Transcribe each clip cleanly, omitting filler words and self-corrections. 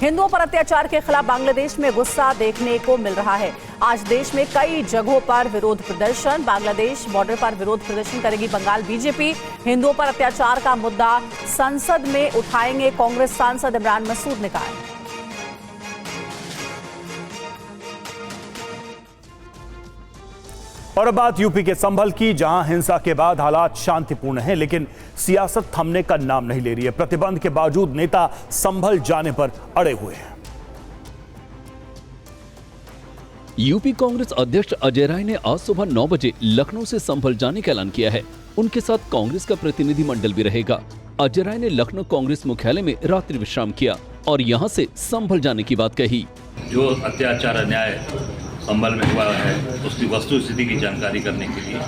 हिंदुओं पर अत्याचार के खिलाफ बांग्लादेश में गुस्सा देखने को मिल रहा है। आज देश में कई जगहों पर विरोध प्रदर्शन। बांग्लादेश बॉर्डर पर विरोध प्रदर्शन करेगी बंगाल बीजेपी। हिंदुओं पर अत्याचार का मुद्दा संसद में उठाएंगे कांग्रेस सांसद इमरान मसूद ने कहा। और अब बात यूपी के संभल की, जहां हिंसा के बाद हालात शांतिपूर्ण हैं, लेकिन सियासत थमने का नाम नहीं ले रही है। प्रतिबंध के बावजूद नेता संभल जाने पर अड़े हुए हैं। यूपी कांग्रेस अध्यक्ष अजय राय ने आज सुबह 9 बजे लखनऊ से संभल जाने का ऐलान किया है। उनके साथ कांग्रेस का प्रतिनिधिमंडल भी रहेगा। अजय राय ने लखनऊ कांग्रेस मुख्यालय में रात्रि विश्राम किया और यहां से संभल जाने की बात कही। जो अत्याचार अन्याय संभल में हुआ है उसकी वस्तु स्थिति की जानकारी करने के लिए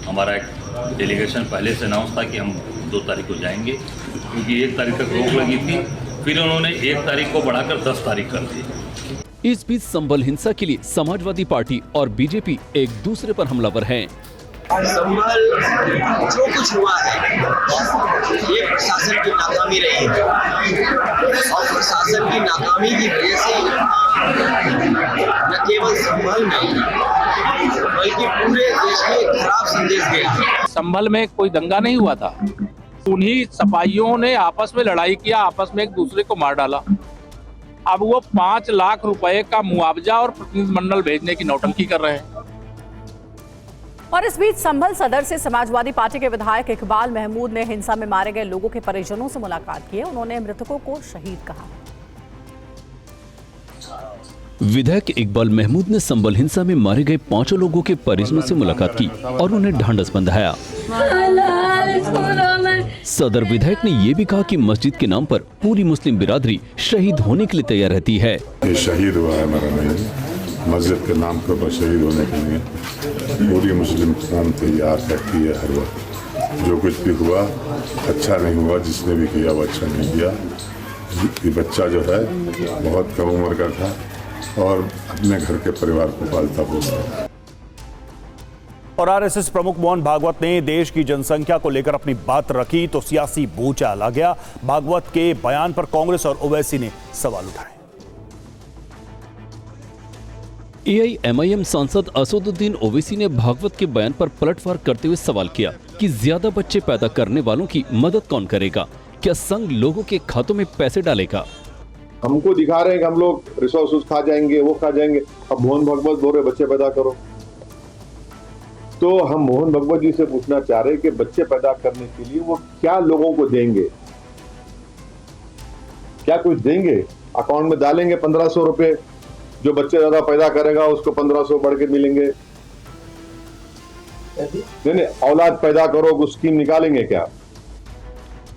हमारा एक डेलीगेशन पहले से अनाउंस था कि हम 2 तारीख को जाएंगे, क्योंकि 1 तारीख तक रोक लगी थी। फिर उन्होंने 1 तारीख को बढ़ाकर 10 तारीख कर दी। इस बीच संभल हिंसा के लिए समाजवादी पार्टी और बीजेपी एक दूसरे पर हमलावर हैं। संभल जो कुछ हुआ है ये प्रशासन की नाकामी रही है और प्रशासन की नाकामी की वजह से न केवल संभल में बल्कि पूरे देश में एक खराब संदेश गया। संभल में कोई दंगा नहीं हुआ था, उन्हीं सपाइयों ने आपस में लड़ाई किया, आपस में एक दूसरे को मार डाला। अब वो 5 लाख रुपए का मुआवजा और प्रतिनिधिमंडल भेजने की नौटंकी कर रहे हैं। और इस बीच संभल सदर से समाजवादी पार्टी के विधायक इकबाल महमूद ने हिंसा में मारे गए लोगों के परिजनों से मुलाकात की है। उन्होंने मृतकों को शहीद कहा। विधायक इकबाल महमूद ने संभल हिंसा में मारे गए 5 लोगों के परिजनों से मुलाकात की और उन्हें ढांढस बंधाया। सदर विधायक ने ये भी कहा कि मस्जिद के नाम पर पूरी मुस्लिम बिरादरी शहीद होने के लिए तैयार रहती है। ये शहीद हुआ है हमारा नहीं, मस्जिद के नाम पर शहीद होने के लिए पूरी मुस्लिम कौम तैयार रहती है हर वक्त। जो कुछ भी हुआ अच्छा नहीं हुआ, जिसने भी किया वो अच्छा नहीं किया। ये बच्चा जो है बहुत कम उम्र का था और अपने घर के परिवार को पालता पोसता। और आरएसएस प्रमुख मोहन भागवत ने देश की जनसंख्या को लेकर अपनी बात रखी तो सियासी भूचाल आ गया। भागवत के बयान पर कांग्रेस और ओवैसी ने सवाल उठाए। एआईएमआईएम सांसद असदुद्दीन ओवैसी ने भागवत के बयान पर पलटवार करते हुए सवाल किया कि ज्यादा बच्चे पैदा करने वालों की मदद कौन करेगा? क्या संघ लोगों के खातों में पैसे डालेगा? हमको दिखा रहे हैं कि हम लोग रिसोर्सेज खा जाएंगे, वो खा जाएंगे। अब मोहन भागवत बोल रहे बच्चे पैदा करो, तो हम मोहन भागवत जी से पूछना चाह रहे हैं कि बच्चे पैदा करने के लिए वो क्या लोगों को देंगे? क्या कुछ देंगे? अकाउंट में डालेंगे 1500 रुपए, जो बच्चे ज्यादा पैदा करेगा उसको 1500 बढ़ के मिलेंगे? नहीं, औलाद पैदा करो वो स्कीम निकालेंगे क्या?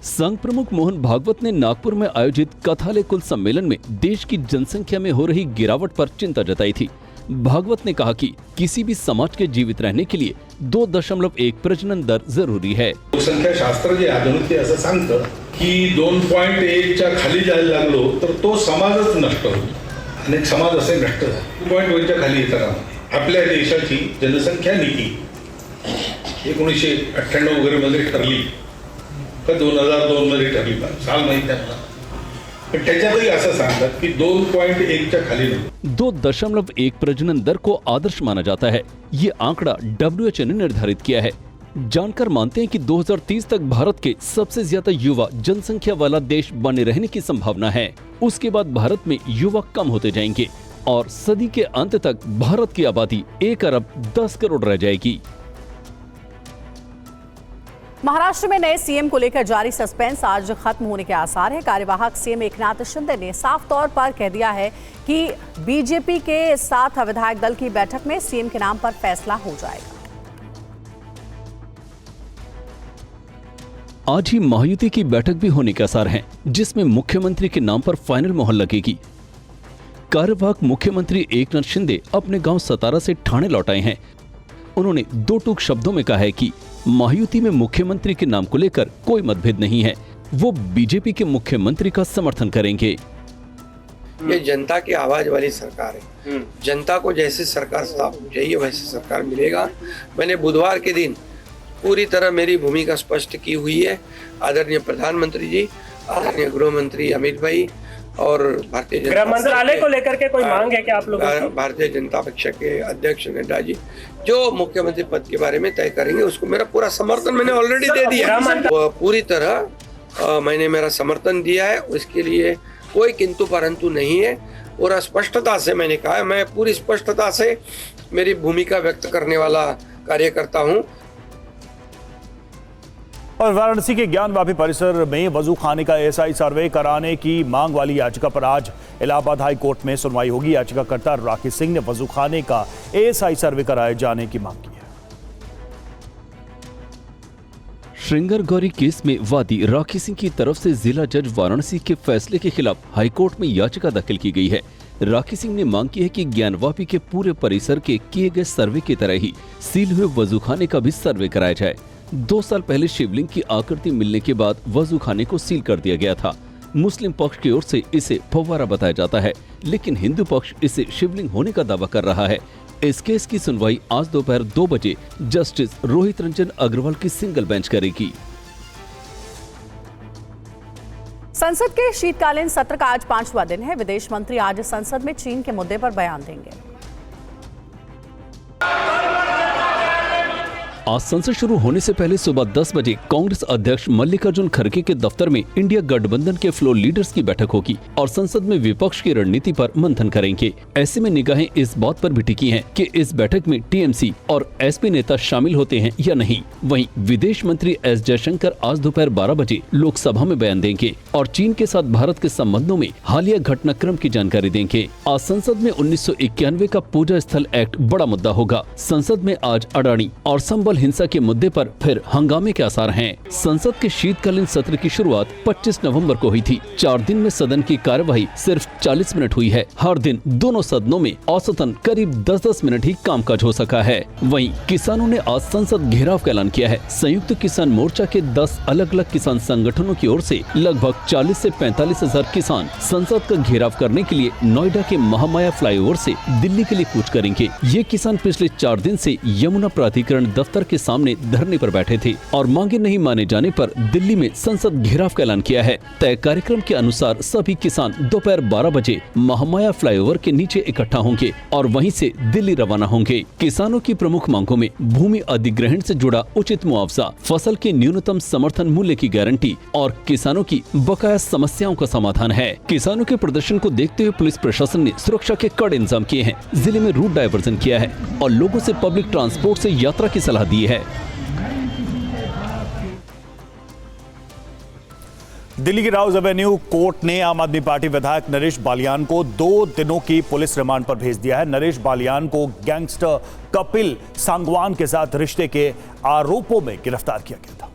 संघ प्रमुख मोहन भागवत ने नागपुर में आयोजित कथालय कुल सम्मेलन में देश की जनसंख्या में हो रही गिरावट पर चिंता जताई थी। भागवत ने कहा कि किसी भी समाज के जीवित रहने के लिए 2.1 प्रजनन दर जरुरी है। लोकसंख्या शास्त्र जे आधुनिक असं सांगतं की 2.1च्या खाली जायला लागलो तर तो समाजच नष्ट होतो। अनेक समाज असे नष्ट झाले 2.1च्या खाली येतात। आपल्या देशाची जनसंख्या नीती 1998 वगैरे मध्ये ठरली का 2002 मध्ये ठरली, साल माहिती आपला, पण त्याच्यातही असं सांगतात की 2.1च्या खाली नको। 2.1 प्रजनन दर को आदर्श माना जाता है। ये आंकड़ा WHO ने निर्धारित किया है। जानकार मानते हैं कि 2030 तक भारत के सबसे ज्यादा युवा जनसंख्या वाला देश बने रहने की संभावना है। उसके बाद भारत में युवा कम होते जाएंगे और सदी के अंत तक भारत की आबादी 1 अरब 10 करोड़ रह जाएगी। महाराष्ट्र में नए सीएम को लेकर जारी सस्पेंस आज खत्म होने के आसार हैं। कार्यवाहक सीएम एकनाथ शिंदे ने साफ तौर पर कह दिया है कि बीजेपी के साथ विधायक दल की बैठक में सीएम के नाम पर फैसला हो जाएगा। आज ही महायुति की बैठक भी होने के आसार हैं, जिसमें मुख्यमंत्री के नाम पर फाइनल मोहर लगेगी। कार्यवाहक मुख्यमंत्री एकनाथ शिंदे अपने गांव सतारा से ठाणे लौट आए हैं। उन्होंने 2 टूक शब्दों में कहा है कि महायुति में मुख्यमंत्री के नाम को लेकर कोई मतभेद नहीं है। वो बीजेपी के मुख्यमंत्री का समर्थन करेंगे। ये जनता की आवाज वाली सरकार है। जनता को जैसे सरकार चाहिए वैसे सरकार मिलेगा। मैंने बुधवार के दिन पूरी तरह मेरी भूमिका स्पष्ट की हुई है। आदरणीय प्रधानमंत्री जी, आदरणीय गृह मंत्री अमित भाई और भारतीय गृह मंत्रालय को लेकर के कोई मांग है क्या आप लोगों की? भारतीय जनता पक्ष के अध्यक्ष नड्डा जी जो मुख्यमंत्री पद के बारे में तय करेंगे उसको मेरा पूरा समर्थन मैंने ऑलरेडी दे दिया। पूरी तरह मैंने मेरा समर्थन दिया है, उसके लिए कोई किंतु परंतु नहीं है। और स्पष्टता से मैंने कहा है, मैं पूरी स्पष्टता से मेरी भूमिका व्यक्त करने वाला कार्यकर्ता हूँ। और वाराणसी के ज्ञानवापी परिसर में वजू खाने का एएसआई सर्वे कराने की मांग वाली याचिका पर आज इलाहाबाद हाई कोर्ट में सुनवाई होगी। याचिकाकर्ता राखी सिंह ने वजू खाने का एएसआई सर्वे कराए जाने की मांग की है। श्रृंगार गौरी केस में वादी राखी सिंह की तरफ से जिला जज वाराणसी के फैसले के खिलाफ हाईकोर्ट में याचिका दाखिल की गई है। राखी सिंह ने मांग की है कि ज्ञानवापी के पूरे परिसर के किए गए सर्वे की तरह ही सील हुए वजूखाने का भी सर्वे कराया जाए। 2 साल पहले शिवलिंग की आकृति मिलने के बाद वजूखाने को सील कर दिया गया था। मुस्लिम पक्ष की ओर से इसे फव्वारा बताया जाता है, लेकिन हिंदू पक्ष इसे शिवलिंग होने का दावा कर रहा है। इस केस की सुनवाई आज दोपहर 2 बजे जस्टिस रोहित रंजन अग्रवाल की सिंगल बेंच करेगी। संसद के शीतकालीन सत्र का आज 5वां दिन है। विदेश मंत्री आज संसद में चीन के मुद्दे पर बयान देंगे। आज संसद शुरू होने से पहले सुबह 10 बजे कांग्रेस अध्यक्ष मल्लिकार्जुन खड़गे के दफ्तर में इंडिया गठबंधन के फ्लोर लीडर्स की बैठक होगी और संसद में विपक्ष की रणनीति पर मंथन करेंगे। ऐसे में निगाहें इस बात पर भी टिकी हैं कि इस बैठक में टीएमसी और एसपी नेता शामिल होते हैं या नहीं। वहीं विदेश मंत्री एस जयशंकर आज दोपहर 12 बजे लोकसभा में बयान देंगे और चीन के साथ भारत के संबंधों में हालिया घटनाक्रम की जानकारी देंगे। आज संसद में 1991 का पूजा स्थल एक्ट बड़ा मुद्दा होगा। संसद में आज अडानी और संबल हिंसा के मुद्दे पर फिर हंगामे के आसार हैं। संसद के शीतकालीन सत्र की शुरुआत 25 नवंबर को हुई थी। 4 दिन में सदन की कार्यवाही सिर्फ 40 मिनट हुई है। हर दिन दोनों सदनों में औसतन करीब 10-10 मिनट ही कामकाज हो सका है। वहीं किसानों ने आज संसद घेराव का ऐलान किया है। संयुक्त किसान मोर्चा के 10 अलग अलग किसान संगठनों की ओर से लगभग 40 से 45 हजार किसान संसद का घेराव करने के लिए नोएडा के महामाया फ्लाईओवर से दिल्ली के लिए कूच करेंगे। ये किसान पिछले 4 दिन से यमुना प्राधिकरण दफ्तर के सामने धरने पर बैठे थे और मांगे नहीं माने जाने पर दिल्ली में संसद घेराव का ऐलान किया है। तय कार्यक्रम के अनुसार सभी किसान दोपहर 12 बजे महामाया फ्लाईओवर के नीचे इकट्ठा होंगे और वहीं से दिल्ली रवाना होंगे। किसानों की प्रमुख मांगों में भूमि अधिग्रहण से जुड़ा उचित मुआवजा, फसल के न्यूनतम समर्थन मूल्य की गारंटी और किसानों की बकाया समस्याओं का समाधान है। किसानों के प्रदर्शन को देखते हुए पुलिस प्रशासन ने सुरक्षा के कड़े इंतजाम किए हैं। जिले में रूट डायवर्जन किया है और लोगों से पब्लिक ट्रांसपोर्ट से यात्रा की सलाह दी है। दिल्ली की राउज एवेन्यू कोर्ट ने आम आदमी पार्टी विधायक नरेश बालियान को 2 दिनों की पुलिस रिमांड पर भेज दिया है। नरेश बालियान को गैंगस्टर कपिल सांगवान के साथ रिश्ते के आरोपों में गिरफ्तार किया गया था।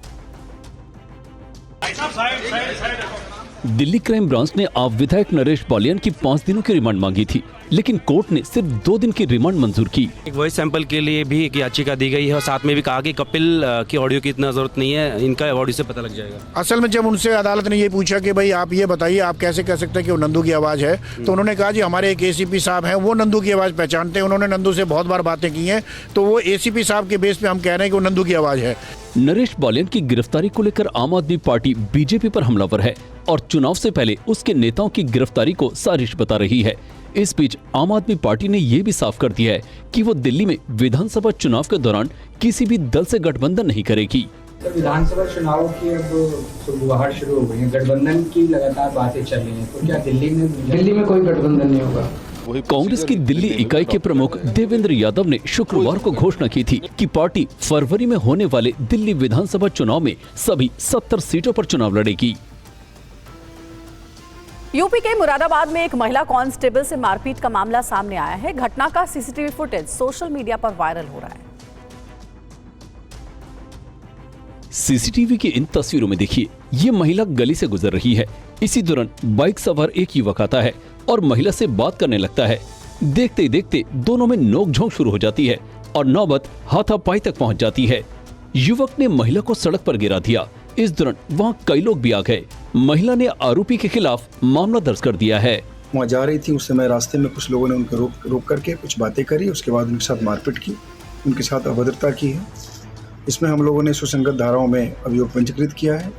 दिल्ली क्राइम ब्रांच ने आप विधायक नरेश बालियान की 5 दिनों की रिमांड मांगी थी, लेकिन कोर्ट ने सिर्फ 2 दिन की रिमांड मंजूर की। एक वॉइस सैंपल के लिए भी एक याचिका दी गई है और साथ में भी कहा कि कपिल की ऑडियो की इतना जरूरत नहीं है, इनका ऑडियो से पता लग जाएगा। असल में जब उनसे अदालत ने ये पूछा कि भाई आप ये बताइए आप कैसे कह सकते हैं कि वो नंदू की आवाज़ है, तो उन्होंने कहा जी हमारे एक एसीपी साहब हैं वो नंदू की आवाज़ पहचानते हैं, उन्होंने नंदू से बहुत बार बातें की हैं, तो वो एसीपी साहब के बेस पे हम कह रहे हैं कि वो नंदू की आवाज़ है। नरेश बालियान की गिरफ्तारी को लेकर आम आदमी पार्टी बीजेपी पर हमलावर है और चुनाव से पहले उसके नेताओं की गिरफ्तारी को साजिश बता रही है। इस बीच आम आदमी पार्टी ने यह भी साफ कर दिया है कि वो दिल्ली में विधानसभा चुनाव के दौरान किसी भी दल से गठबंधन नहीं करेगी। विधानसभा चुनाव की अब सुगबुगाहट शुरू हो गई है, गठबंधन की लगातार बातें चल रही हैं, तो क्या दिल्ली में कोई गठबंधन नहीं होगा? कांग्रेस की दिल्ली इकाई के प्रमुख देवेंद्र यादव ने शुक्रवार को घोषणा की थी कि पार्टी फरवरी में होने वाले दिल्ली विधानसभा चुनाव में सभी 70 सीटों पर चुनाव लड़ेगी। यूपी के मुरादाबाद में एक महिला कांस्टेबल से मारपीट का मामला सामने आया है। घटना का सीसीटीवी फुटेज सोशल मीडिया पर वायरल हो रहा है। सीसीटीवी की इन तस्वीरों में देखिए, ये महिला गली से गुजर रही है। इसी दौरान बाइक सवार एक युवक आता है और महिला से बात करने लगता है। देखते ही देखते दोनों में नोकझोंक शुरू हो जाती है और नौबत हाथापाई तक पहुंच जाती है। युवक ने महिला को सड़क पर गिरा दिया। इस दौरान वहां कई लोग भी आ गए। महिला ने आरोपी के खिलाफ मामला दर्ज कर दिया है। वहाँ जा रही थी, उस समय रास्ते में कुछ लोगों ने उनको रोक करके कुछ बातें करी, उसके बाद उनके साथ मारपीट की, उनके साथ अभद्रता की है। इसमें हम लोगों ने सुसंगत धाराओं में अभियोग पंजीकृत किया है।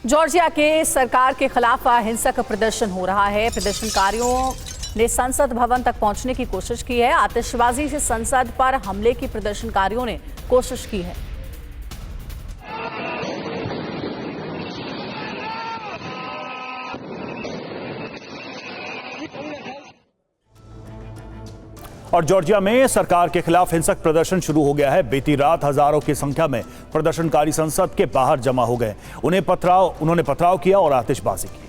जॉर्जिया के सरकार के खिलाफ हिंसक प्रदर्शन हो रहा है। प्रदर्शनकारियों ने संसद भवन तक पहुंचने की कोशिश की है। आतिशबाजी से संसद पर हमले की प्रदर्शनकारियों ने कोशिश की है। और जॉर्जिया में सरकार के खिलाफ हिंसक प्रदर्शन शुरू हो गया है। बीती रात हजारों की संख्या में प्रदर्शनकारी संसद के बाहर जमा हो गए। उन्होंने पथराव किया और आतिशबाजी की।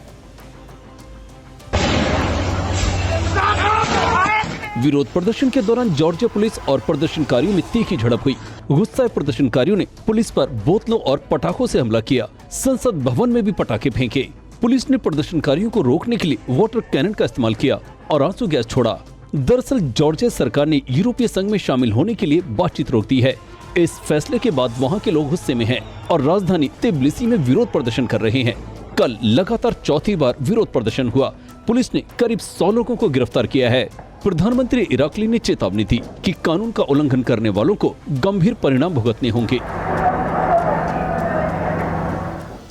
विरोध प्रदर्शन के दौरान जॉर्जिया पुलिस और प्रदर्शनकारियों में तीखी झड़प हुई। गुस्साए प्रदर्शनकारियों ने पुलिस पर बोतलों और पटाखों से हमला किया। संसद भवन में भी पटाखे फेंके। पुलिस ने प्रदर्शनकारियों को रोकने के लिए वाटर कैनन का इस्तेमाल किया और आंसू गैस छोड़ा। दरअसल जॉर्जिया सरकार ने यूरोपीय संघ में शामिल होने के लिए बातचीत रोक दी है। इस फैसले के बाद वहां के लोग गुस्से में हैं और राजधानी तिब्लिसी में विरोध प्रदर्शन कर रहे हैं। कल लगातार चौथी बार विरोध प्रदर्शन हुआ। पुलिस ने करीब 100 लोगों को गिरफ्तार किया है। प्रधानमंत्री इराकली ने चेतावनी दी कि कानून का उल्लंघन करने वालों को गंभीर परिणाम भुगतने होंगे।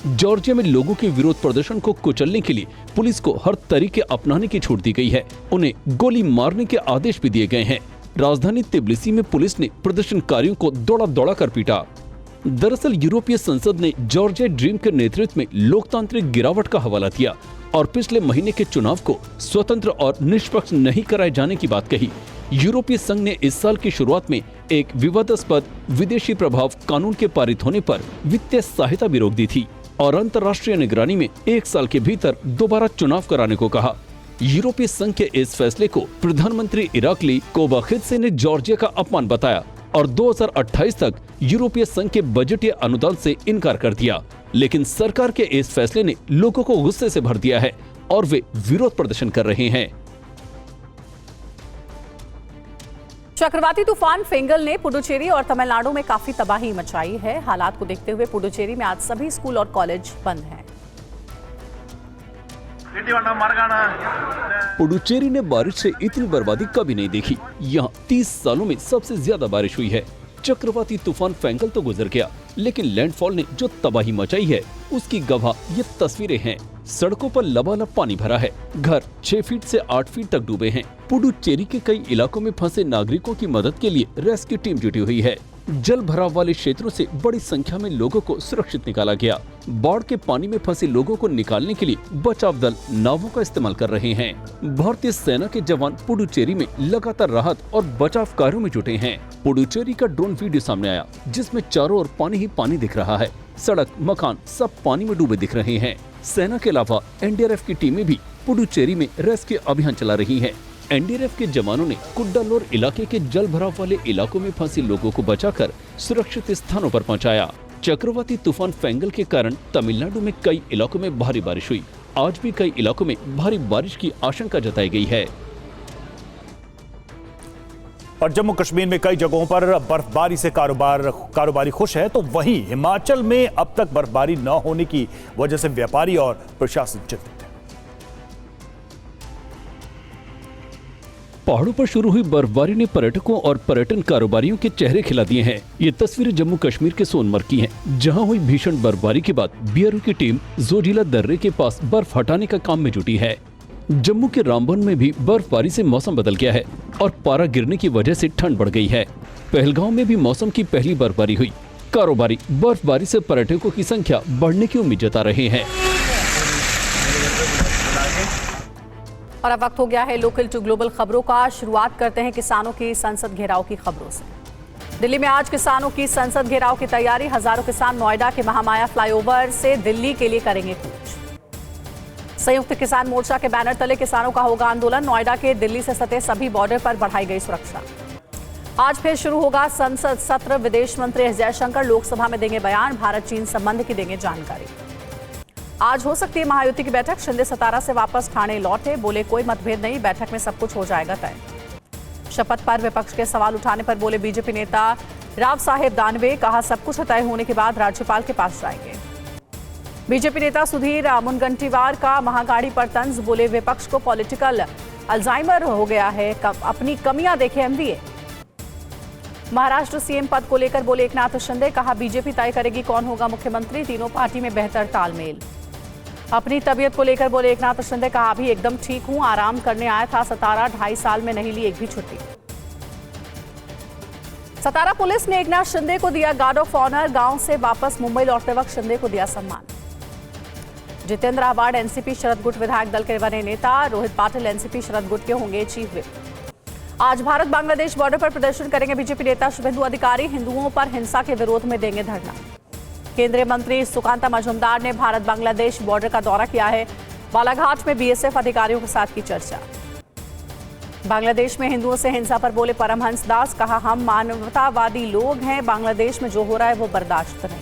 जॉर्जिया में लोगों के विरोध प्रदर्शन को कुचलने के लिए पुलिस को हर तरीके अपनाने की छूट दी गई है। उन्हें गोली मारने के आदेश भी दिए गए हैं। राजधानी तिब्लिसी में पुलिस ने प्रदर्शनकारियों को दौड़ा कर पीटा। दरअसल यूरोपीय संसद ने जॉर्जिया ड्रीम के नेतृत्व में लोकतांत्रिक गिरावट का हवाला दिया और पिछले महीने के चुनाव को स्वतंत्र और निष्पक्ष नहीं कराए जाने की बात कही। यूरोपीय संघ ने इस साल की शुरुआत में एक विवादास्पद विदेशी प्रभाव कानून के पारित होने पर वित्तीय सहायता भी रोक दी थी और अंतर्राष्ट्रीय निगरानी में 1 साल के भीतर दोबारा चुनाव कराने को कहा। यूरोपीय संघ के इस फैसले को प्रधानमंत्री इराकली कोबाखिदसे ने जॉर्जिया का अपमान बताया और 2028 तक यूरोपीय संघ के बजटीय अनुदान से इनकार कर दिया। लेकिन सरकार के इस फैसले ने लोगों को गुस्से से भर दिया है और वे विरोध प्रदर्शन कर रहे हैं। चक्रवाती तूफान फेंगल ने पुडुचेरी और तमिलनाडु में काफी तबाही मचाई है। हालात को देखते हुए पुडुचेरी में आज सभी स्कूल और कॉलेज बंद हैं। पुडुचेरी ने बारिश से इतनी बर्बादी कभी नहीं देखी। यहाँ 30 सालों में सबसे ज्यादा बारिश हुई है। चक्रवाती तूफान फेंगल तो गुजर गया, लेकिन लैंडफॉल ने जो तबाही मचाई है उसकी गवाह ये तस्वीरें हैं। सड़कों पर लबालब पानी भरा है। घर 6 फीट से 8 फीट तक डूबे हैं। पुडुचेरी के कई इलाकों में फंसे नागरिकों की मदद के लिए रेस्क्यू टीम जुटी हुई है। जल भराव वाले क्षेत्रों से बड़ी संख्या में लोगों को सुरक्षित निकाला गया। बाढ़ के पानी में फंसे लोगों को निकालने के लिए बचाव दल नावों का इस्तेमाल कर रहे हैं। भारतीय सेना के जवान पुडुचेरी में लगातार राहत और बचाव कार्यों में जुटे हैं। पुडुचेरी का ड्रोन वीडियो सामने आया, जिसमें चारों ओर पानी ही पानी दिख रहा है। सड़क, मकान सब पानी में डूबे दिख रहे हैं। सेना के अलावा एनडीआरएफ की टीमें भी पुडुचेरी में रेस्क्यू अभियान चला रही हैं। एनडीआरएफ के जवानों ने कुड्डालोर इलाके के जल भराव वाले इलाकों में फंसे लोगों को बचाकर सुरक्षित स्थानों पर पहुंचाया। चक्रवाती तूफान फेंगल के कारण तमिलनाडु में कई इलाकों में भारी बारिश हुई। आज भी कई इलाकों में भारी बारिश की आशंका जताई गई है। और जम्मू कश्मीर में कई जगहों पर बर्फबारी से कारोबारी खुश है, तो वहीं हिमाचल में अब तक बर्फबारी न होने की वजह से व्यापारी और प्रशासन चिंतित है। पहाड़ों पर शुरू हुई बर्फबारी ने पर्यटकों और पर्यटन कारोबारियों के चेहरे खिला दिए हैं। ये तस्वीरें जम्मू कश्मीर के सोनमर्ग की हैं, जहां हुई भीषण बर्फबारी के बाद बीआरओ की टीम जोजिला दर्रे के पास बर्फ हटाने का काम में जुटी है। जम्मू के रामबन में भी बर्फबारी से मौसम बदल गया है और पारा गिरने की वजह से ठंड बढ़ गई है। पहलगांव में भी मौसम की पहली बर्फबारी हुई। कारोबारी बर्फबारी से पर्यटकों की संख्या बढ़ने की उम्मीद जता रहे हैं। और अब वक्त हो गया है लोकल टू ग्लोबल खबरों का। शुरुआत करते हैं किसानों की संसद घेराव की खबरों से। दिल्ली में आज किसानों की संसद घेराव की तैयारी। हजारों किसान नोएडा के महामाया फ्लाईओवर से दिल्ली के लिए करेंगे कूच। संयुक्त किसान मोर्चा के बैनर तले किसानों का होगा आंदोलन। नोएडा के दिल्ली से सटे सभी बॉर्डर पर बढ़ाई गई सुरक्षा। आज फिर शुरू होगा संसद सत्र। विदेश मंत्री एस जयशंकर लोकसभा में देंगे बयान। भारत चीन संबंध की देंगे जानकारी। आज हो सकती है महायुति की बैठक। शिंदे सतारा से वापस ठाणे लौटे, बोले कोई मतभेद नहीं, बैठक में सब कुछ हो जाएगा तय। शपथ पर विपक्ष के सवाल उठाने पर बोले बीजेपी नेता राव साहेब दानवे, कहा सब कुछ तय होने के बाद राज्यपाल के पास जाएंगे। बीजेपी नेता सुधीर मुनगंटीवार का महागाड़ी पर तंज, बोले विपक्ष को पॉलिटिकल अल्जाइमर हो गया है, अपनी कमियां देखे एमवीए। महाराष्ट्र सीएम पद को लेकर बोले एकनाथ शिंदे, कहा बीजेपी तय करेगी कौन होगा मुख्यमंत्री, तीनों पार्टी में बेहतर तालमेल। अपनी तबीयत को लेकर बोले एकनाथ शिंदे, कहा अभी एकदम ठीक हूं, आराम करने आया था सतारा, 2.5 साल में नहीं ली एक भी छुट्टी। सतारा पुलिस ने एकनाथ शिंदे को दिया गार्ड ऑफ ऑनर, गांव से वापस मुंबई लौटते वक्त शिंदे को दिया सम्मान। जितेंद्र अवार्ड एनसीपी शरद गुट विधायक दल के बने नेता, रोहित पाटिल एनसीपी शरद गुट के होंगे चीफ व्हिप। आज भारत बांग्लादेश बॉर्डर पर प्रदर्शन करेंगे बीजेपी नेता शुभेंदु अधिकारी, हिंदुओं पर हिंसा के विरोध में देंगे धरना। केंद्रीय मंत्री सुकांता मजूमदार ने भारत बांग्लादेश बॉर्डर का दौरा किया है, बालाघाट में बीएसएफ अधिकारियों के साथ की चर्चा। बांग्लादेश में हिंदुओं से हिंसा पर बोले परमहंस दास, कहा हम मानवतावादी लोग हैं, बांग्लादेश में जो हो रहा है वो बर्दाश्त नहीं।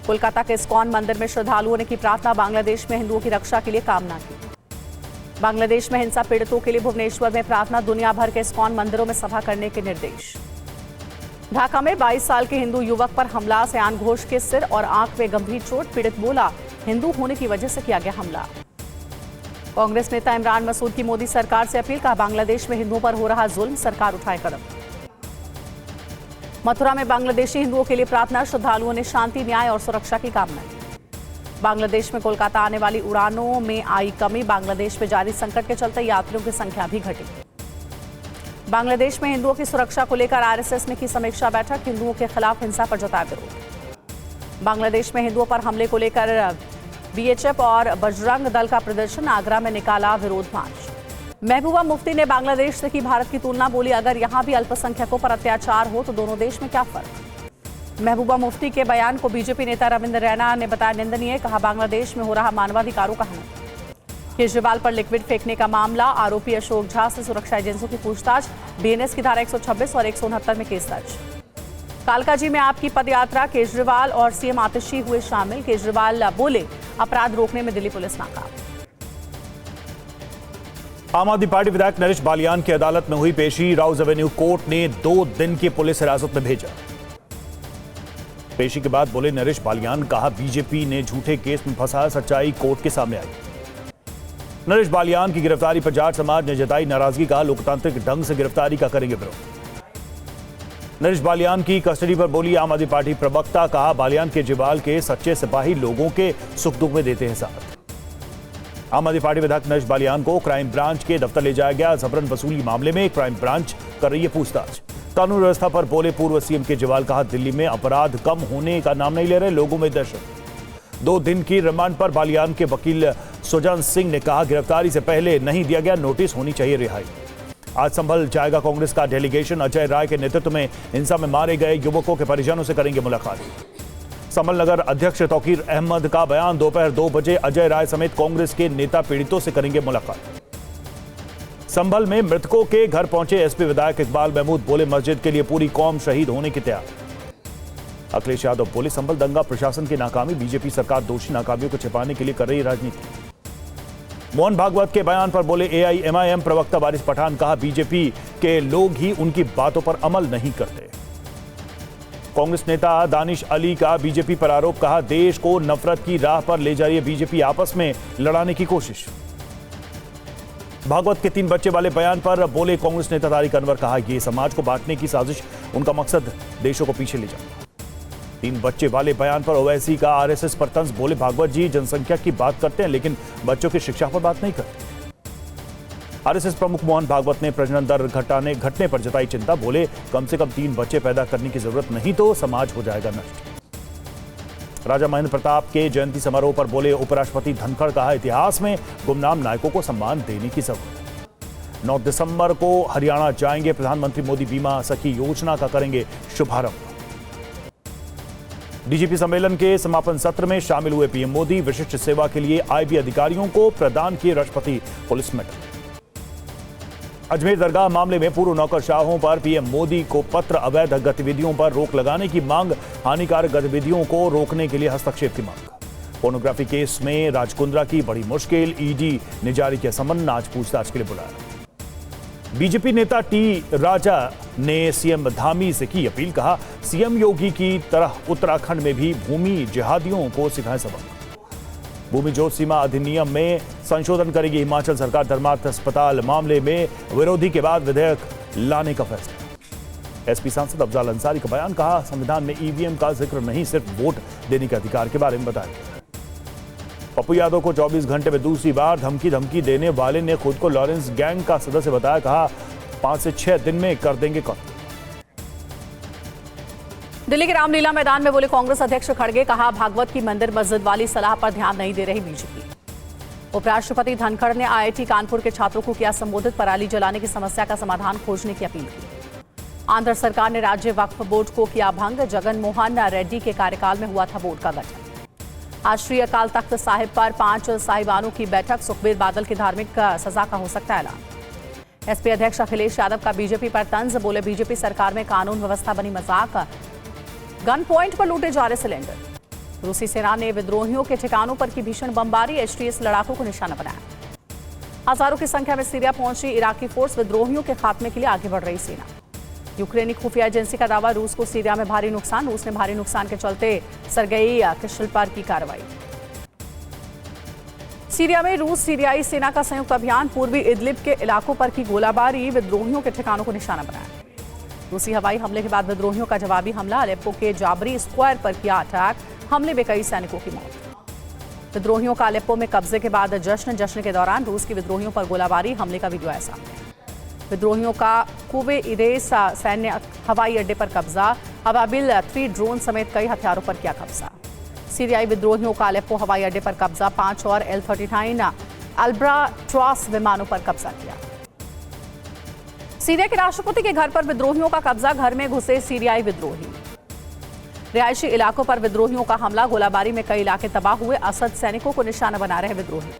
कोलकाता के इस्कॉन मंदिर में श्रद्धालुओं ने की प्रार्थना, बांग्लादेश में हिंदुओं की रक्षा के लिए कामना की। बांग्लादेश में हिंसा पीड़ितों के लिए भुवनेश्वर में प्रार्थना, दुनिया भर के इस्कॉन मंदिरों में सभा करने के निर्देश। ढाका में 22 साल के हिंदू युवक पर हमला, सयान घोष के सिर और आंख में गंभीर चोट, पीड़ित बोला हिंदू होने की वजह से किया गया हमला। कांग्रेस नेता इमरान मसूद की मोदी सरकार से अपील, कहा बांग्लादेश में हिंदुओं पर हो रहा जुल्म, सरकार उठाए कदम। मथुरा में बांग्लादेशी हिंदुओं के लिए प्रार्थना, श्रद्धालुओं ने शांति, न्याय और सुरक्षा की कामना की। बांग्लादेश में कोलकाता आने वाली उड़ानों में आई कमी, बांग्लादेश में जारी संकट के चलते यात्रियों की संख्या भी घटी। बांग्लादेश में हिंदुओं की सुरक्षा को लेकर आरएसएस ने की समीक्षा बैठक, हिंदुओं के खिलाफ हिंसा पर जताया विरोध। बांग्लादेश में हिंदुओं पर हमले को लेकर बीएचएफ और बजरंग दल का प्रदर्शन, आगरा में निकाला विरोध मार्च। महबूबा मुफ्ती ने बांग्लादेश से की भारत की तुलना, बोली अगर यहां भी अल्पसंख्यकों पर अत्याचार हो तो दोनों देश में क्या फर्क। महबूबा मुफ्ती के बयान को बीजेपी नेता रविंद्र रैना ने बताया निंदनीय, कहा बांग्लादेश में हो रहा मानवाधिकारों का हनन। केजरीवाल पर लिक्विड फेंकने का मामला, आरोपी अशोक झा से सुरक्षा एजेंसियों की पूछताछ, बीएनएस की धारा 126 और 169 में केस दर्ज। कालकाजी में आपकी पदयात्रा, केजरीवाल और सीएम आतिशी हुए शामिल, केजरीवाल बोले अपराध रोकने में दिल्ली पुलिस नाकाम। आम आदमी पार्टी विधायक नरेश बालियान की अदालत में हुई पेशी, राउज एवेन्यू कोर्ट ने 2 दिन की पुलिस हिरासत में भेजा। पेशी के बाद बोले नरेश बालियान, कहा बीजेपी ने झूठे केस में फंसाया, सच्चाई कोर्ट के सामने आई। नरेश बालियान की गिरफ्तारी पर जाट समाज ने जताई नाराजगी, कहा लोकतांत्रिक ढंग से गिरफ्तारी का करेंगे विरोध। नरेश बालियान की कस्टडी पर बोली आम आदमी पार्टी प्रवक्ता, कहा बालियान केजरीवाल के सच्चे सिपाही लोगों के सुख दुख में देते हैं साथ। आम आदमी पार्टी विधायक नरेश बालियान को क्राइम ब्रांच के दफ्तर ले जाया गया, जबरन वसूली मामले में क्राइम ब्रांच कर रही है पूछताछ। कानून व्यवस्था पर बोले पूर्व सीएम केजरीवाल, कहा दिल्ली में अपराध कम होने का नाम नहीं ले रहे, लोगों में दहशत। 2 दिन की रिमांड पर बालियान के वकील सुजान सिंह ने कहा गिरफ्तारी से पहले नहीं दिया गया नोटिस, होनी चाहिए रिहाई। आज संभल जाएगा कांग्रेस का डेलीगेशन, अजय राय के नेतृत्व में हिंसा में मारे गए युवकों के परिजनों से करेंगे मुलाकात। संभल नगर अध्यक्ष तौकीर अहमद का बयान, दोपहर 2 बजे अजय राय समेत कांग्रेस के नेता पीड़ितों से करेंगे मुलाकात। संभल में मृतकों के घर पहुंचे एसपी विधायक इकबाल महमूद, बोले मस्जिद के लिए पूरी कौम शहीद होने की तैयार। अखिलेश यादव बोले संभल दंगा प्रशासन की नाकामी, बीजेपी सरकार दोषी नाकामियों को छिपाने के लिए कर रही राजनीति। मोहन भागवत के बयान पर बोले एआईएमआईएम प्रवक्ता वारिस पठान, कहा बीजेपी के लोग ही उनकी बातों पर अमल नहीं करते। कांग्रेस नेता दानिश अली का बीजेपी पर आरोप, कहा देश को नफरत की राह पर ले जा रही है बीजेपी, आपस में लड़ाने की कोशिश। भागवत के 3 बच्चे वाले बयान पर बोले कांग्रेस नेता तारिक अनवर, कहा यह समाज को बांटने की साजिश, उनका मकसद देशों को पीछे ले जाना। 3 बच्चे वाले बयान पर ओवैसी का आरएसएस पर तंज, बोले भागवत जी जनसंख्या की बात करते हैं लेकिन बच्चों की शिक्षा पर बात नहीं करते। आरएसएस प्रमुख मोहन भागवत ने प्रजनन दर घटने पर जताई चिंता, बोले कम से कम 3 बच्चे पैदा करने की जरूरत नहीं तो समाज हो जाएगा नष्ट। राजा महेंद्र प्रताप के जयंती समारोह पर बोले उपराष्ट्रपति धनखड़, कहा इतिहास में गुमनाम नायकों को सम्मान देने की जरूरत। 9 दिसंबर को हरियाणा जाएंगे प्रधानमंत्री मोदी, बीमा सखी योजना का करेंगे शुभारंभ। डीजीपी सम्मेलन के समापन सत्र में शामिल हुए पीएम मोदी, विशिष्ट सेवा के लिए आईबी अधिकारियों को प्रदान किए राष्ट्रपति पुलिस मेडल। अजमेर दरगाह मामले में पूर्व नौकरशाहों पर पीएम मोदी को पत्र, अवैध गतिविधियों पर रोक लगाने की मांग, हानिकारक गतिविधियों को रोकने के लिए हस्तक्षेप की मांग। पोर्नोग्राफी केस में राज कुंद्रा की बड़ी मुश्किल, ईडी ने जारी किया समन, आज पूछताछ के लिए बुलाया। बीजेपी नेता टी राजा ने सीएम धामी से की अपील, कहा सीएम योगी की तरह उत्तराखंड में भी भूमि जिहादियों को सिखाएं सबक। भूमि जोत सीमा अधिनियम में संशोधन करेगी हिमाचल सरकार, धर्मार्थ अस्पताल मामले में विरोधी के बाद विधेयक लाने का फैसला। एसपी सांसद अफजाल अंसारी का बयान, कहा संविधान में ईवीएम का जिक्र नहीं, सिर्फ वोट देने के अधिकार के बारे में बताया गया। पप्पू यादव को 24 घंटे में दूसरी बार धमकी देने वाले ने खुद को लॉरेंस गैंग का सदस्य बताया। कहा 5 से 6 दिन में कर देंगे कत्ल। दिल्ली के रामलीला मैदान में बोले कांग्रेस अध्यक्ष खड़गे। कहा भागवत की मंदिर मस्जिद वाली सलाह पर ध्यान नहीं दे रही बीजेपी। उपराष्ट्रपति धनखड़ ने आईआईटी कानपुर के छात्रों को किया संबोधित। पराली जलाने की समस्या का समाधान खोजने की अपील की। आंध्र सरकार ने राज्य वक्फ बोर्ड को किया भंग। जगन मोहन रेड्डी के कार्यकाल में हुआ था बोर्ड का गठन। आज श्री अकाल तख्त साहिब पर 5 साहिबानों की बैठक। सुखबीर बादल की धार्मिक सजा का हो सकता है ऐलान। एसपी अध्यक्ष अखिलेश यादव का बीजेपी पर तंज। बोले बीजेपी सरकार में कानून व्यवस्था बनी मजाक। गन पॉइंट पर लूटे जा रहे सिलेंडर। रूसी सेना ने विद्रोहियों के ठिकानों पर की भीषण बमबारी। एचटीएस लड़ाकों को निशाना बनाया। हजारों की संख्या में सीरिया पहुंची इराकी फोर्स। विद्रोहियों के खात्मे के लिए आगे बढ़ रही सेना। यूक्रेनी खुफिया एजेंसी का दावा। रूस को सीरिया में भारी नुकसान। रूस ने भारी नुकसान के चलते सरगई किशल पर की कार्रवाई। सीरिया में रूस सीरियाई सेना का संयुक्त अभियान। पूर्वी इदलिब के इलाकों पर की गोलाबारी। विद्रोहियों के ठिकानों को निशाना बनाया। रूसी हवाई हमले के बाद विद्रोहियों का जवाबी हमला। अलेप्पो के जाबरी स्क्वायर पर किया अटैक। हमले में कई सैनिकों की मौत। विद्रोहियों का अलेप्पो में कब्जे के बाद जश्न के दौरान रूस की विद्रोहियों पर गोलाबारी। हमले का वीडियो आया सामने। विद्रोहियों का कुवे इरेस सैन्य हवाई अड्डे पर कब्जा। अबाबिल 3 ड्रोन समेत कई हथियारों पर किया कब्जा। सीरियाई विद्रोहियों का अलेप्पो हवाई अड्डे पर कब्जा। 5 और L-39 अल्ब्राट्रॉस विमानों पर कब्जा किया। सीरिया के राष्ट्रपति के घर पर विद्रोहियों का कब्जा। घर में घुसे सीरियाई विद्रोही। रिहायशी इलाकों पर विद्रोहियों का हमला। गोलाबारी में कई इलाके तबाह हुए। असद सैनिकों को निशाना बना रहे विद्रोही।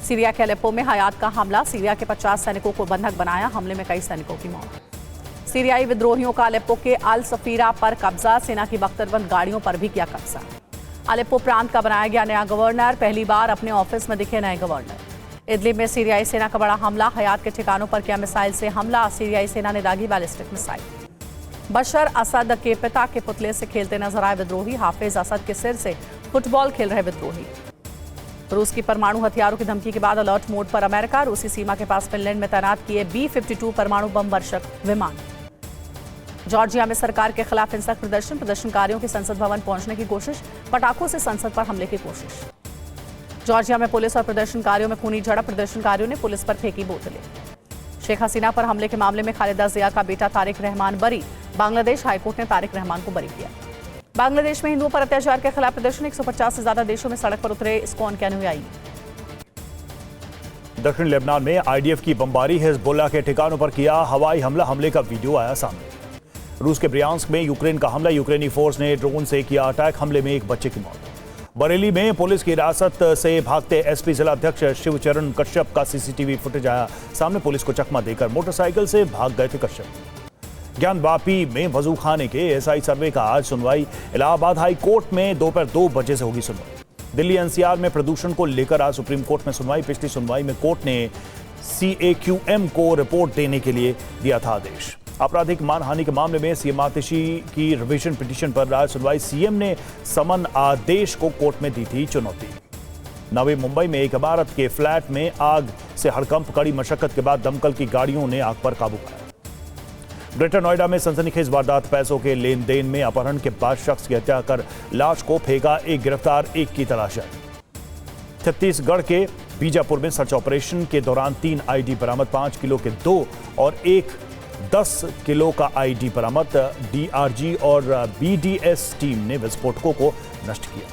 सीरिया के अलेप्पो में हयात का हमला। सीरिया के 50 सैनिकों को बंधक बनाया। हमले में कई सैनिकों की मौत। सीरियाई विद्रोहियों का अलेप्पो के अल सफीरा पर कब्जा। सेना की बख्तरबंद गाड़ियों पर भी किया कब्जा। अलेप्पो प्रांत का बनाया गया नया गवर्नर। पहली बार अपने ऑफिस में दिखे नए गवर्नर। इदलिब में सीरियाई सेना का बड़ा हमला। हयात के ठिकानों पर किया मिसाइल से हमला। सीरियाई सेना ने दागी बैलिस्टिक मिसाइल। बशर असद के पिता के पुतले से खेलते नजर आए विद्रोही। हाफिज असद के सिर से फुटबॉल खेल रहे विद्रोही। रूस की परमाणु हथियारों की धमकी के बाद अलर्ट मोड पर अमेरिका। रूसी सीमा के पास फिनलैंड में तैनात किए B-52 परमाणु बम वर्षक विमान। जॉर्जिया में सरकार के खिलाफ हिंसक प्रदर्शन। प्रदर्शनकारियों की संसद भवन पहुंचने की कोशिश। पटाखों से संसद पर हमले की कोशिश। जॉर्जिया में पुलिस और प्रदर्शनकारियों में खूनी झड़प। प्रदर्शनकारियों ने पुलिस पर फेंकी बोतलें। शेख हसीना पर हमले के मामले में खालिदा जिया का बेटा तारिक रहमान बरी। बांग्लादेश हाईकोर्ट ने तारिक रहमान को बरी किया। बांग्लादेश में हिंदुओं पर अत्याचार के खिलाफ प्रदर्शन। 150 से ज्यादा देशों में सड़क पर उतरे इस्कॉन के अनुयायी। दक्षिण लेबनान में आईडीएफ की बमबारी। हिजबुल्लाह के ठिकानों पर किया हवाई हमला। हमले का वीडियो आया सामने। रूस के ब्रियांस्क में यूक्रेन का हमला। यूक्रेनी फोर्स ने ड्रोन से किया अटैक। हमले में एक बच्चे की मौत। बरेली में पुलिस की हिरासत से भागते एसपी जिला अध्यक्ष शिवचरण कश्यप का सीसीटीवी फुटेज आया सामने। पुलिस को चकमा देकर मोटरसाइकिल से भाग गए थे कश्यप। ज्ञानवापी में वजू खाने के एसआई सर्वे का आज सुनवाई। इलाहाबाद हाई कोर्ट में दोपहर 2 बजे से होगी सुनवाई। दिल्ली एनसीआर में प्रदूषण को लेकर आज सुप्रीम कोर्ट में सुनवाई। पिछली सुनवाई में कोर्ट ने CAQM को रिपोर्ट देने के लिए दिया था आदेश। आपराधिक मानहानि के मामले में सीएम आतिशी की रिवीजन पिटीशन पर आज सुनवाई। सीएम ने समन आदेश को कोर्ट में दी थी चुनौती। नवी मुंबई में एक इमारत के फ्लैट में आग से हड़कंप। कड़ी मशक्कत के बाद दमकल की गाड़ियों ने आग पर काबू पाया। ग्रेटर नोएडा में सनसनीखेज वारदात। पैसों के लेन देन में अपहरण के बाद शख्स की हत्या कर लाश को फेंका। एक गिरफ्तार, एक की तलाश है। छत्तीसगढ़ के बीजापुर में सर्च ऑपरेशन के दौरान 3 आईडी बरामद। 5 किलो के 2 और 10 किलो का आईडी बरामद। डीआरजी और बीडीएस टीम ने विस्फोटकों को नष्ट किया।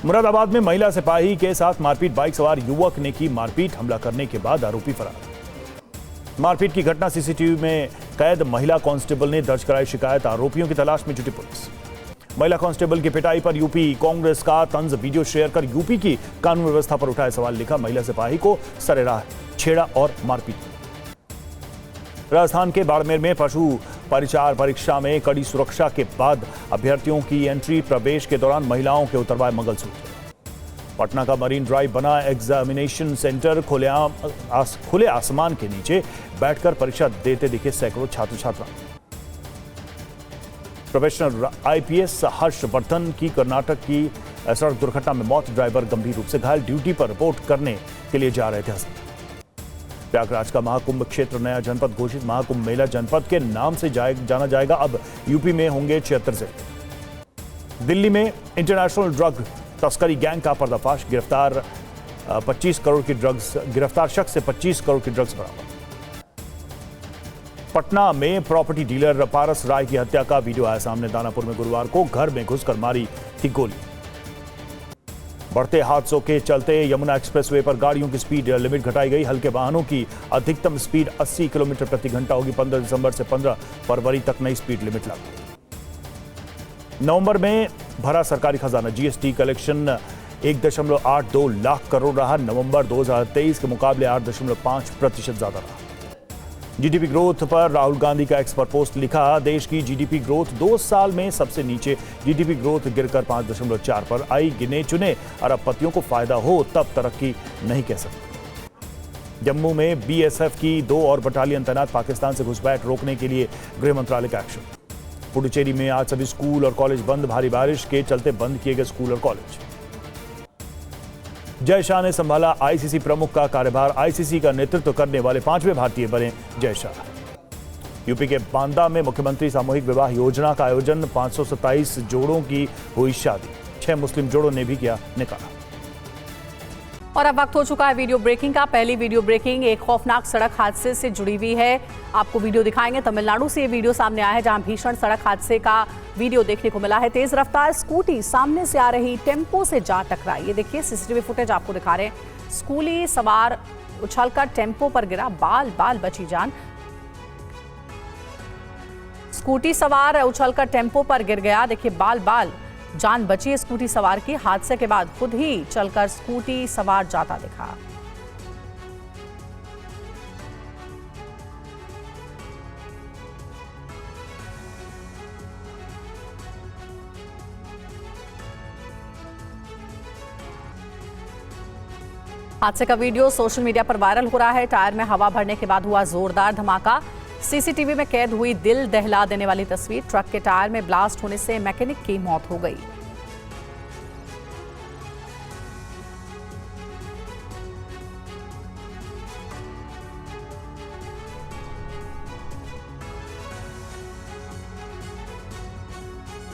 मुरादाबाद में महिला सिपाही के साथ मारपीट। बाइक सवार युवक ने की मारपीट। हमला करने के बाद आरोपी फरार। मारपीट की घटना सीसीटीवी में कैद। महिला कांस्टेबल ने दर्ज कराई शिकायत। आरोपियों की तलाश में जुटी पुलिस। महिला कांस्टेबल की पिटाई पर यूपी कांग्रेस का तंज। वीडियो शेयर कर यूपी की कानून व्यवस्था पर उठाए सवाल। लिखा महिला सिपाही को सरेराह छेड़ा और मारपीट। राजस्थान के बाड़मेर में पशु परिचार परीक्षा में कड़ी सुरक्षा के बाद अभ्यर्थियों की एंट्री। प्रवेश के दौरान महिलाओं के उतरवाए मंगलसूत्र। पटना का मरीन ड्राइव बना एग्जामिनेशन सेंटर। खुले आसमान के नीचे बैठकर परीक्षा देते दिखे सैकड़ों छात्र छात्रा। प्रोफेशनल आईपीएस हर्षवर्धन की कर्नाटक की सड़क दुर्घटना में मौत। ड्राइवर गंभीर रूप से घायल। ड्यूटी पर रिपोर्ट करने के लिए जा रहे थे। प्रयागराज का महाकुंभ क्षेत्र नया जनपद घोषित। महाकुंभ मेला जनपद के नाम से जाना जाएगा। अब यूपी में होंगे 76 जिले। दिल्ली में इंटरनेशनल ड्रग तस्करी गैंग का पर्दाफाश, गिरफ्तार 25 करोड़ की ड्रग्स, गिरफ्तार शख्स से 25 करोड़ की ड्रग्स बरामद। पटना में प्रॉपर्टी डीलर पारस राय की हत्या का वीडियो आया सामने। दानापुर में गुरुवार को घर में घुसकर मारी थी गोली। बढ़ते हादसों के चलते यमुना एक्सप्रेसवे पर गाड़ियों की स्पीड लिमिट घटाई गई। हल्के वाहनों की अधिकतम स्पीड 80 किलोमीटर प्रति घंटा होगी। 15 दिसंबर से 15 फरवरी तक नई स्पीड लिमिट लागू। नवंबर में भरा सरकारी खजाना, जीएसटी कलेक्शन 1.82 लाख करोड़ रहा। नवंबर 2023 के मुकाबले 8.5% ज्यादा रहा। जीडीपी ग्रोथ पर राहुल गांधी का एक्सपर्ट पोस्ट लिखा, देश की जीडीपी ग्रोथ 2 साल में सबसे नीचे। जीडीपी ग्रोथ गिरकर 5.4 पर आई। गिने चुने अरबपतियों को फायदा हो तब तरक्की नहीं कह सकते। जम्मू में बीएसएफ की 2 और बटालियन तैनात, पाकिस्तान से घुसपैठ रोकने के लिए गृह मंत्रालय का एक्शन। पुडुचेरी में आज सभी स्कूल और कॉलेज बंद, भारी बारिश के चलते बंद किए गए स्कूल और कॉलेज। जय शाह ने संभाला आईसीसी प्रमुख का कार्यभार। आईसीसी का नेतृत्व करने वाले 5वें भारतीय बने जय शाह। यूपी के बांदा में मुख्यमंत्री सामूहिक विवाह योजना का आयोजन, 527 जोड़ों की हुई शादी, 6 मुस्लिम जोड़ों ने भी किया निकाह। और अब वक्त हो चुका है वीडियो ब्रेकिंग का। पहली वीडियो ब्रेकिंग एक खौफनाक सड़क हादसे से जुड़ी हुई है। आपको वीडियो दिखाएंगे। तमिलनाडु से ये वीडियो सामने आया है, जहां भीषण सड़क हादसे का वीडियो देखने को मिला है। तेज रफ्तार स्कूटी सामने से आ रही टेम्पो से जा टकराई। ये देखिए सीसीटीवी फुटेज आपको दिखा रहे हैं। स्कूली सवार उछलकर टेम्पो पर गिरा, बाल बाल बची जान। स्कूटी सवार उछलकर टेम्पो पर गिर गया, देखिए बाल बाल जान बची स्कूटी सवार की। हादसे के बाद खुद ही चलकर स्कूटी सवार जाता दिखा। हादसे का वीडियो सोशल मीडिया पर वायरल हो रहा है। टायर में हवा भरने के बाद हुआ जोरदार धमाका। सीसीटीवी में कैद हुई दिल दहला देने वाली तस्वीर। ट्रक के टायर में ब्लास्ट होने से मैकेनिक की मौत हो गई।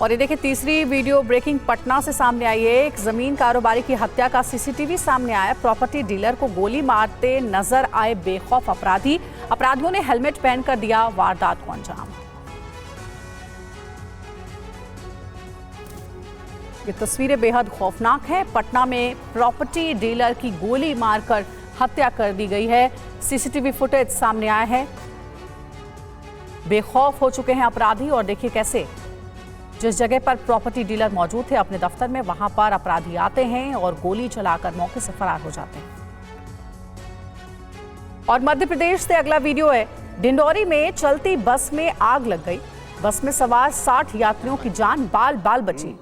और ये देखिए तीसरी वीडियो ब्रेकिंग पटना से सामने आई है। एक जमीन कारोबारी की हत्या का सीसीटीवी सामने आया। प्रॉपर्टी डीलर को गोली मारते नजर आए बेखौफ अपराधी। अपराधियों ने हेलमेट पहनकर दिया वारदात को अंजाम। ये तस्वीरें बेहद खौफनाक हैं। पटना में प्रॉपर्टी डीलर की गोली मारकर हत्या कर दी गई है। सीसीटीवी फुटेज सामने आया है। बेखौफ हो चुके हैं अपराधी। और देखिए कैसे जिस जगह पर प्रॉपर्टी डीलर मौजूद थे अपने दफ्तर में, वहां पर अपराधी आते हैं और गोली चलाकर मौके से फरार हो जाते हैं। और मध्य प्रदेश से अगला वीडियो है। डिंडौरी में चलती बस में आग लग गई। बस में सवार 60 यात्रियों की जान बाल बाल बची।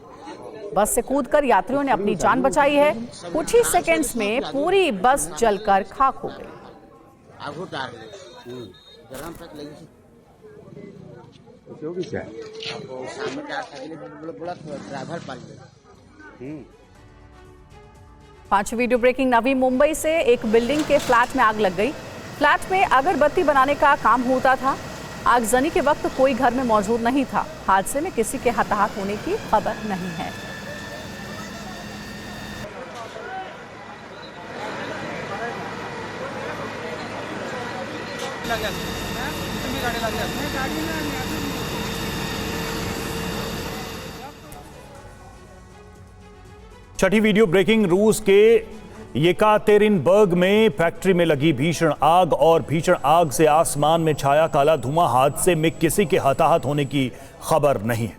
बस से कूदकर यात्रियों ने अपनी जान बचाई है। कुछ ही सेकंड्स में पूरी बस जलकर खाक हो गई। 5 वीडियो ब्रेकिंग नवी मुंबई से एक बिल्डिंग के फ्लैट में आग लग गई। फ्लैट में अगरबत्ती बनाने का काम होता था। आगजनी के वक्त कोई घर में मौजूद नहीं था। हादसे में किसी के हताहत होने की खबर नहीं है। छठी वीडियो ब्रेकिंग, रूस के येकातेरिनबर्ग में फैक्ट्री में लगी भीषण आग और भीषण आग से आसमान में छाया काला धुआं। हादसे में किसी के हताहत होने की खबर नहीं है।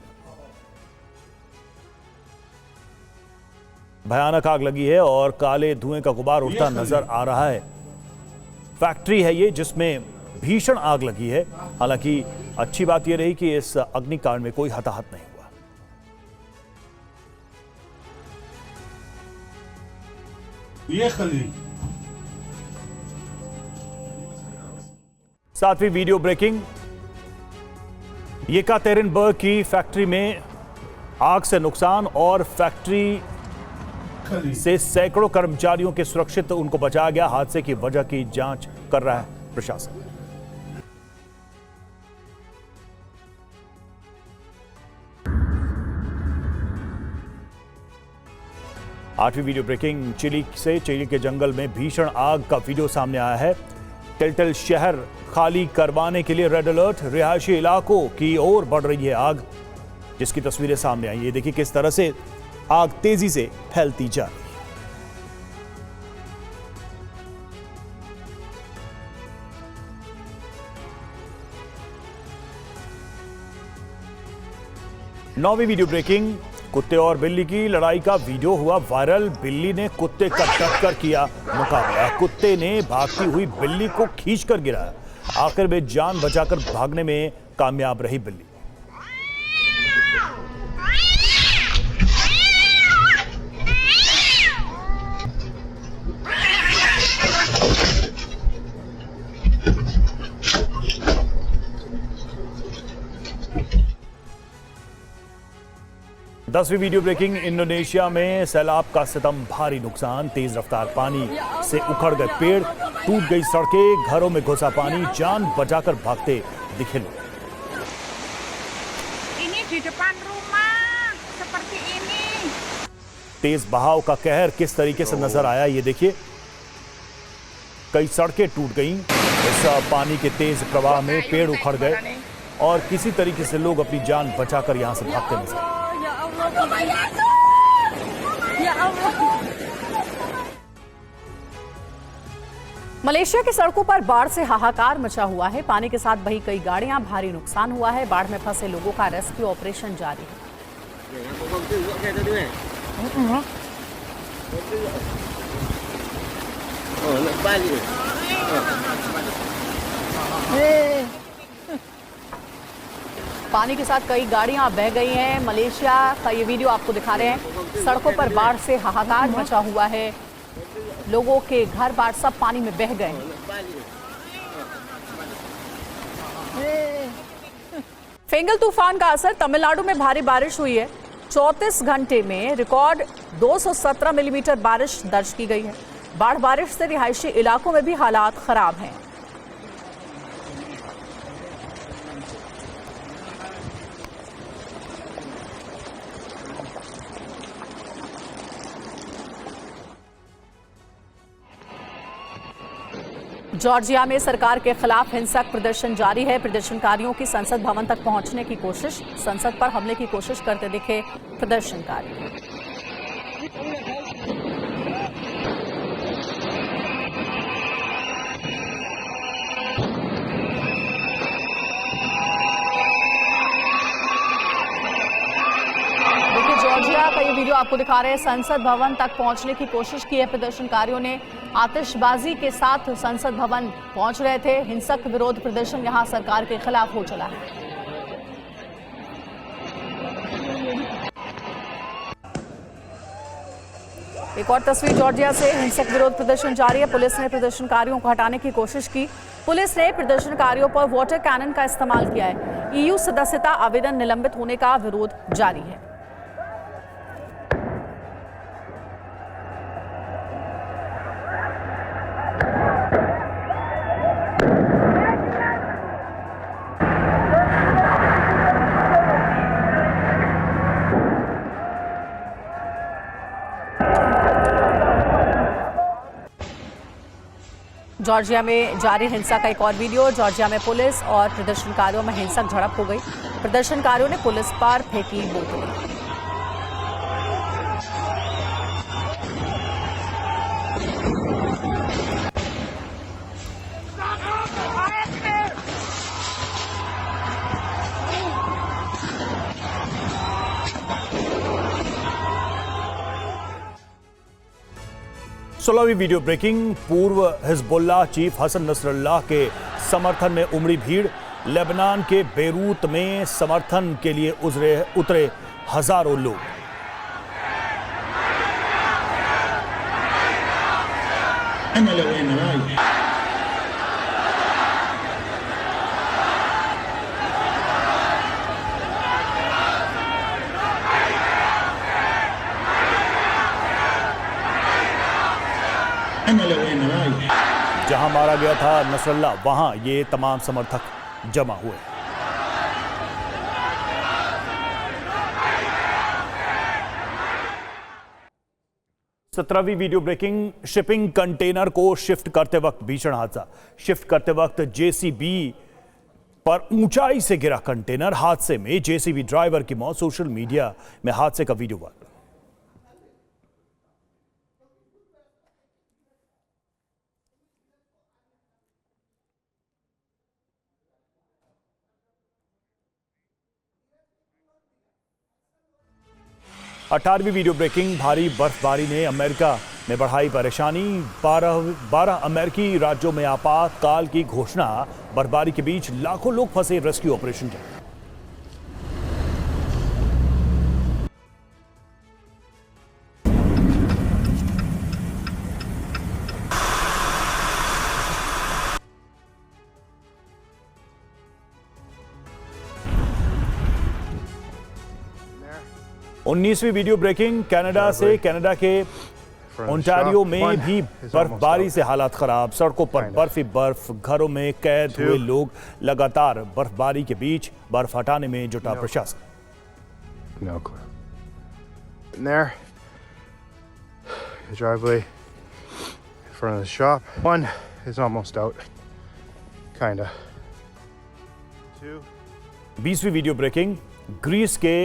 भयानक आग लगी है और काले धुएं का गुबार उठता नजर आ रहा है। फैक्ट्री है ये जिसमें भीषण आग लगी है। हालांकि अच्छी बात यह रही कि इस अग्निकांड में कोई हताहत नहीं हुआ। सातवीं वीडियो ब्रेकिंग, येकातेरिनबर्ग की फैक्ट्री में आग से नुकसान और फैक्ट्री से सैकड़ों कर्मचारियों के सुरक्षित उनको बचाया गया। हादसे की वजह की जांच कर रहा है प्रशासन। 8वीं वीडियो ब्रेकिंग चिली से। चिली के जंगल में भीषण आग का वीडियो सामने आया है। टेलटेल शहर खाली करवाने के लिए रेड अलर्ट। रिहायशी इलाकों की ओर बढ़ रही है आग, जिसकी तस्वीरें सामने आई। ये देखिए किस तरह से आग तेजी से फैलती जा रही है। नौवीं वीडियो ब्रेकिंग कुत्ते और बिल्ली की लड़ाई का वीडियो हुआ वायरल। बिल्ली ने कुत्ते का टक्कर किया मुकाबला। कुत्ते ने भागती हुई बिल्ली को खींचकर गिराया। आखिर में जान बचाकर भागने में कामयाब रही बिल्ली। दसवीं वीडियो ब्रेकिंग इंडोनेशिया में सैलाब का सितम, भारी नुकसान। तेज रफ्तार पानी से उखड़ गए पेड़, टूट गई सड़कें, घरों में घुसा पानी। जान बचाकर भागते दिखे लोग। तेज बहाव का कहर किस तरीके से नजर आया ये देखिए। कई सड़कें टूट गईं इस पानी के तेज प्रवाह में, पेड़ उखड़ गए और किसी तरीके से लोग अपनी जान बचाकर यहां से भागते नजर। मलेशिया की सड़कों पर बाढ़ से हाहाकार मचा हुआ है। पानी के साथ बही कई गाड़ियां, भारी नुकसान हुआ है। बाढ़ में फंसे लोगों का रेस्क्यू ऑपरेशन जारी है। पानी के साथ कई गाड़ियां बह गई हैं। मलेशिया का ये वीडियो आपको दिखा रहे हैं। सड़कों पर बाढ़ से हाहाकार मचा हुआ है। लोगों के घर बार सब पानी में बह गए। फेंगल तूफान का असर, तमिलनाडु में भारी बारिश हुई है। 34 घंटे में रिकॉर्ड 217 मिलीमीटर बारिश दर्ज की गई है। बाढ़ बारिश से रिहायशी इलाकों में भी हालात खराब हैं। जॉर्जिया में सरकार के खिलाफ हिंसक प्रदर्शन जारी है। प्रदर्शनकारियों की संसद भवन तक पहुंचने की कोशिश, संसद पर हमले की कोशिश करते दिखे प्रदर्शनकारी। जॉर्जिया का ये वीडियो आपको दिखा रहे हैं। संसद भवन तक पहुंचने की कोशिश की है प्रदर्शनकारियों ने। आतिशबाजी के साथ संसद भवन पहुंच रहे थे। हिंसक विरोध प्रदर्शन यहां सरकार के खिलाफ हो चला है। एक और तस्वीर जॉर्जिया से। हिंसक विरोध प्रदर्शन जारी है। पुलिस ने प्रदर्शनकारियों को हटाने की कोशिश की। पुलिस ने प्रदर्शनकारियों पर वाटर कैनन का इस्तेमाल किया है। EU सदस्यता आवेदन निलंबित होने का विरोध जारी है। जॉर्जिया में जारी हिंसा का एक और वीडियो। जॉर्जिया में पुलिस और प्रदर्शनकारियों में हिंसक झड़प हो गई। प्रदर्शनकारियों ने पुलिस पर फेंकी बोतलें। सोलहवीं वीडियो ब्रेकिंग। पूर्व हिजबुल्लाह चीफ हसन नसरल्लाह के समर्थन में उमड़ी भीड़। लेबनान के बेरूत में समर्थन के लिए उतरे हजारों लोग। जहां मारा गया था नसरल्लाह, वहां ये तमाम समर्थक जमा हुए। 17वीं वीडियो ब्रेकिंग। शिपिंग कंटेनर को शिफ्ट करते वक्त भीषण हादसा। शिफ्ट करते वक्त जेसीबी पर ऊंचाई से गिरा कंटेनर। हादसे में जेसीबी ड्राइवर की मौत। सोशल मीडिया में हादसे का वीडियो वायरल। अठारहवीं वीडियो ब्रेकिंग। भारी बर्फबारी ने अमेरिका में बढ़ाई परेशानी। 12 अमेरिकी राज्यों में आपातकाल की घोषणा। बर्फबारी के बीच लाखों लोग फंसे रेस्क्यू ऑपरेशन जारी। उन्नीसवीं वीडियो ब्रेकिंग। कनाडा के ओंटारियो में भी बर्फबारी से हालात खराब। सड़कों पर बर्फ ही बर्फ। घरों में कैद हुए लोग। लगातार बर्फबारी के बीच बर्फ हटाने में जुटा प्रशासन। Driveway in front of the shop. One is almost out. Kinda. 20वीं वीडियो ब्रेकिंग। ग्रीस के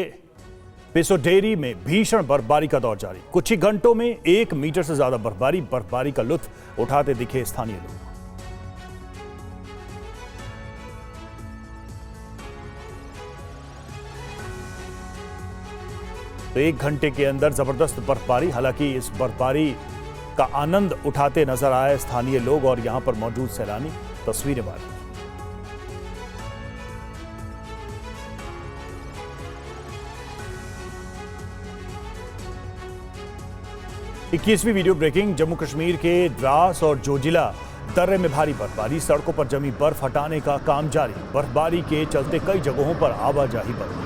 पेसोडेरी में भीषण बर्फबारी का दौर जारी। कुछ ही घंटों में 1 मीटर से ज्यादा बर्फबारी का लुत्फ उठाते दिखे स्थानीय लोग। तो 1 घंटे के अंदर जबरदस्त बर्फबारी। हालांकि इस बर्फबारी का आनंद उठाते नजर आए स्थानीय लोग और यहां पर मौजूद सैलानी। तस्वीरें वाली। 21वीं वीडियो ब्रेकिंग। जम्मू कश्मीर के द्रास और जोजिला दर्रे में भारी बर्फबारी। सड़कों पर जमी बर्फ हटाने का काम जारी। बर्फबारी के चलते कई जगहों पर आवाजाही बंद।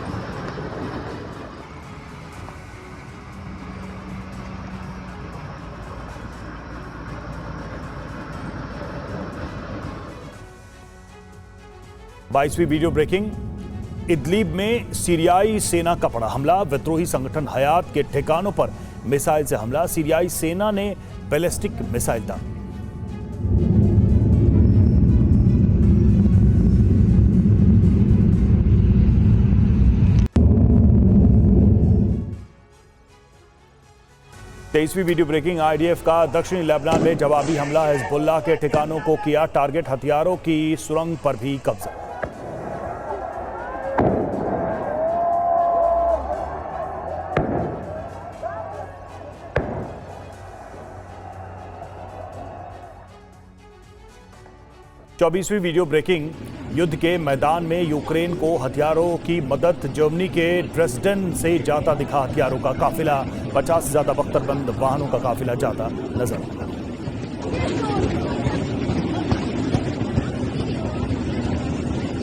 बाईसवीं वीडियो ब्रेकिंग। इदलिब में सीरियाई सेना का पड़ा हमला। विद्रोही संगठन हयात के ठिकानों पर मिसाइल से हमला। सीरियाई सेना ने बैलिस्टिक मिसाइल दागी। तेईसवीं वीडियो ब्रेकिंग। आईडीएफ का दक्षिणी लेबनान में जवाबी हमला। हिजबुल्लाह के ठिकानों को किया टारगेट। हथियारों की सुरंग पर भी कब्जा। चौबीसवीं वीडियो ब्रेकिंग। युद्ध के मैदान में यूक्रेन को हथियारों की मदद। जर्मनी के ड्रेसडेन से जाता दिखा हथियारों का काफिला। 50 से ज्यादा बख्तरबंद वाहनों का काफिला जाता नजर।